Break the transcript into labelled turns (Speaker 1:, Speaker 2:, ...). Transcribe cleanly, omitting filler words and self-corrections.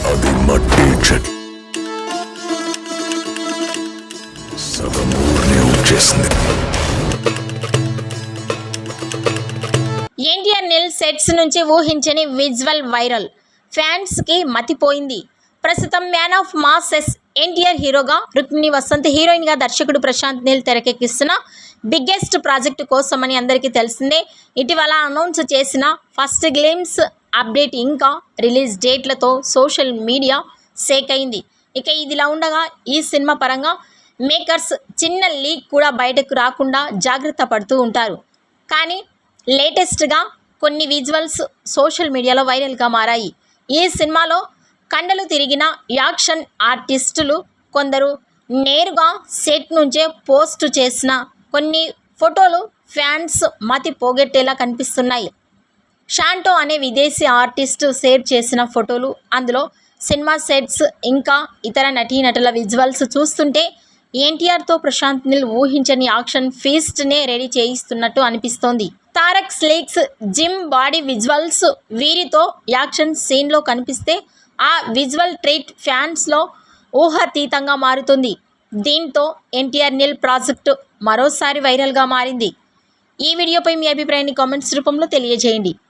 Speaker 1: అది మట్టి చెట్టు సగం ఊరినే వచ్చేసింది.
Speaker 2: ఎన్టీఆర్ నిల్ సెట్స్ నుంచి ఊహించని విజువల్ వైరల్, ఫ్యాన్స్ కి మతిపోయింది. ప్రస్తుతం మ్యాన్ ఆఫ్ మాసెస్ ఎన్టీఆర్ హీరోగా, రుక్మిణి వసంత్ హీరోయిన్ గా దర్శకుడు ప్రశాంత్ నీల్ తెరకెక్కిస్తున్న బిగ్గెస్ట్ ప్రాజెక్టు కోసమని అందరికీ తెలిసిందే. ఇటీవల అనౌన్స్ చేసిన ఫస్ట్ గ్లిమ్స్ అప్డేట్ ఇంకా రిలీజ్ డేట్లతో సోషల్ మీడియా షేక్ అయింది. ఇక ఇదిలా ఉండగా ఈ సినిమా పరంగా మేకర్స్ చిన్న లీక్ కూడా బయటకు రాకుండా జాగ్రత్త పడుతూ ఉంటారు. కానీ లేటెస్ట్గా కొన్ని విజువల్స్ సోషల్ మీడియాలో వైరల్గా మారాయి. ఈ సినిమాలో కండలు తిరిగిన యాక్షన్ ఆర్టిస్టులు కొందరు నేరుగా సెట్ నుంచే పోస్ట్ చేసిన కొన్ని ఫోటోలు ఫ్యాన్స్ మతి పోగొట్టేలా కనిపిస్తున్నాయి. షాంటో అనే విదేశీ ఆర్టిస్టు షేర్ చేసిన ఫోటోలు, అందులో సినిమా సెట్స్ ఇంకా ఇతర నటీనటుల విజువల్స్ చూస్తుంటే ఎన్టీఆర్తో ప్రశాంత్ నీల్ ఊహించని యాక్షన్ ఫీస్ట్నే రెడీ చేయిస్తున్నట్టు అనిపిస్తోంది. తారక్ స్లీక్స్ జిమ్ బాడీ విజువల్స్ వీరితో యాక్షన్ సీన్లో కనిపిస్తే ఆ విజువల్ ట్రీట్ ఫ్యాన్స్లో ఊహాతీతంగా మారుతుంది. దీంతో ఎన్టీఆర్ నిల్ ప్రాజెక్టు మరోసారి వైరల్గా మారింది. ఈ వీడియోపై మీ అభిప్రాయాన్ని కామెంట్స్ రూపంలో తెలియజేయండి.